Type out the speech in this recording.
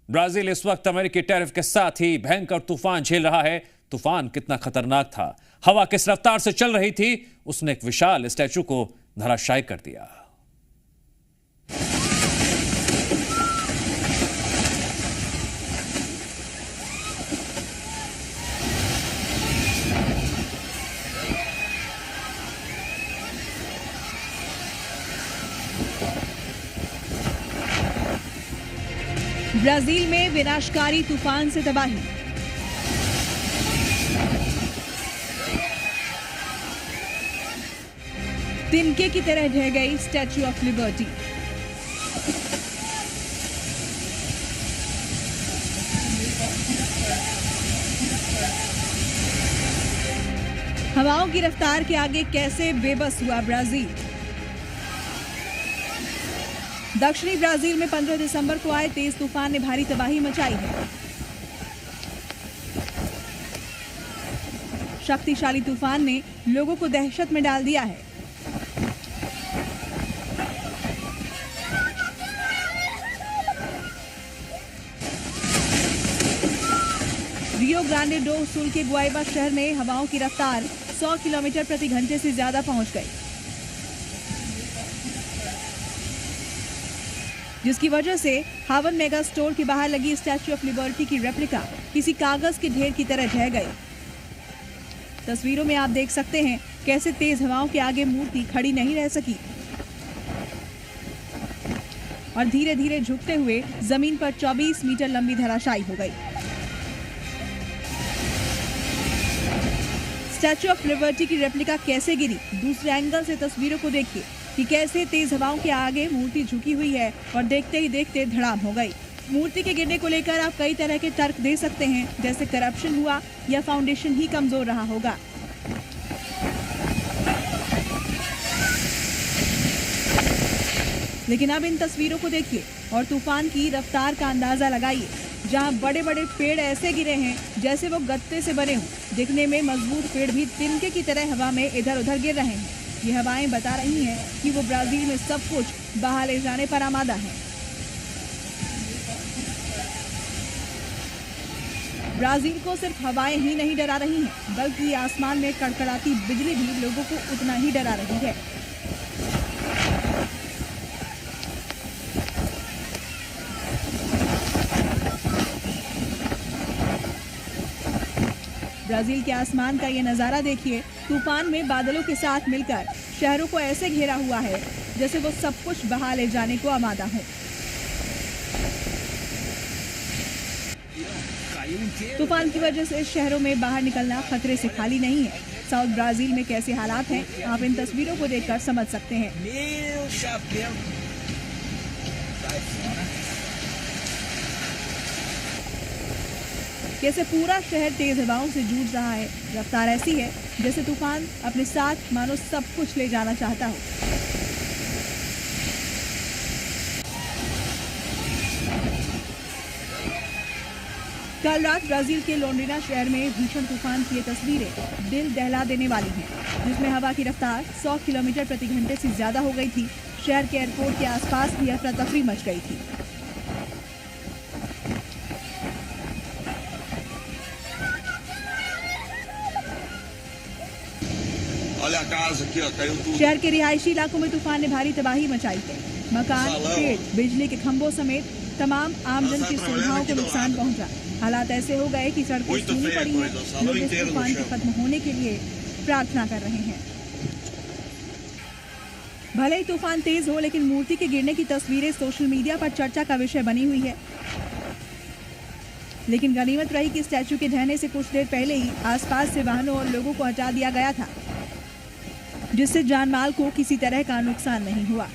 Brazil इस वक्त अमेरिकी टैरिफ के साथ ही भयंकर तूफान झेल रहा है। तूफान कितना खतरनाक था, हवा किस रफ्तार से चल रही थी, उसने एक विशाल स्टैचू को धराशायी कर दिया। ब्राजील में विनाशकारी तूफान से तबाही। तिनके की तरह ढह गई स्टैच्यू ऑफ लिबर्टी। हवाओं की रफ्तार के आगे कैसे बेबस हुआ ब्राजील। दक्षिणी ब्राजील में 15 दिसंबर को आए तेज तूफान ने भारी तबाही मचाई है। शक्तिशाली तूफान ने लोगों को दहशत में डाल दिया है। रियो ग्रांडे डो सुल के गुआइबा शहर में हवाओं की रफ्तार 100 किलोमीटर प्रति घंटे से ज्यादा पहुंच गई, जिसकी वजह से हावन मेगा स्टोर के बाहर लगी स्टैच्यू ऑफ लिबर्टी की रेप्लिका किसी कागज के ढेर की तरह ढह गई। तस्वीरों में आप देख सकते हैं कैसे तेज हवाओं के आगे मूर्ति खड़ी नहीं रह सकी और धीरे धीरे झुकते हुए जमीन पर 24 मीटर लंबी धराशायी हो गई। स्टैच्यू ऑफ लिबर्टी की रेप्लिका कैसे गिरी, दूसरे एंगल से तस्वीरों को देखिए कि कैसे तेज हवाओं के आगे मूर्ति झुकी हुई है और देखते ही देखते धड़ाम हो गई। मूर्ति के गिरने को लेकर आप कई तरह के तर्क दे सकते हैं, जैसे करप्शन हुआ या फाउंडेशन ही कमजोर रहा होगा। लेकिन अब इन तस्वीरों को देखिए और तूफान की रफ्तार का अंदाजा लगाइए, जहां बड़े बड़े पेड़ ऐसे गिरे हैं जैसे वो गत्ते से बने हों। दिखने में मजबूत पेड़ भी तिनके की तरह हवा में इधर उधर गिर रहे हैं। ये हवाएं बता रही हैं कि वो ब्राजील में सब कुछ बहा ले जाने पर आमादा है। ब्राजील को सिर्फ हवाएं ही नहीं डरा रही हैं, बल्कि आसमान में कड़कड़ाती बिजली भी लोगों को उतना ही डरा रही है। ब्राजील के आसमान का ये नजारा देखिए। तूफान में बादलों के साथ मिलकर शहरों को ऐसे घेरा हुआ है जैसे वो सब कुछ बहा ले जाने को आमादा हो। तूफान की वजह से शहरों में बाहर निकलना खतरे से खाली नहीं है। साउथ ब्राजील में कैसे हालात हैं, आप इन तस्वीरों को देखकर समझ सकते हैं। कैसे पूरा शहर तेज हवाओं से जूझ रहा है। रफ्तार ऐसी है जैसे तूफान अपने साथ मानो सब कुछ ले जाना चाहता हो। कल रात ब्राजील के लोंड्रिना शहर में भीषण तूफान की ये तस्वीरें दिल दहला देने वाली हैं, जिसमें हवा की रफ्तार 100 किलोमीटर प्रति घंटे से ज्यादा हो गई थी। शहर के एयरपोर्ट के आसपास भी अफरा तफरी मच गई थी। शहर के रिहायशी इलाकों में तूफान ने भारी तबाही मचाई है। मकान, पेड़, बिजली के खंभों समेत तमाम आमजन की सुविधाओं को नुकसान पहुंचा। हालात ऐसे हो गए कि सड़कें सूनी पड़ी हैं। लोग इस तूफान के खत्म होने के लिए प्रार्थना कर रहे हैं। भले ही तूफान तेज हो, लेकिन मूर्ति के गिरने की तस्वीरें सोशल मीडिया पर चर्चा का विषय बनी हुई है। लेकिन गनीमत रही कि स्टैच्यू के ढहने से कुछ देर पहले ही आसपास से वाहनों और लोगों को हटा दिया गया था, जिससे जानमाल को किसी तरह का नुकसान नहीं हुआ।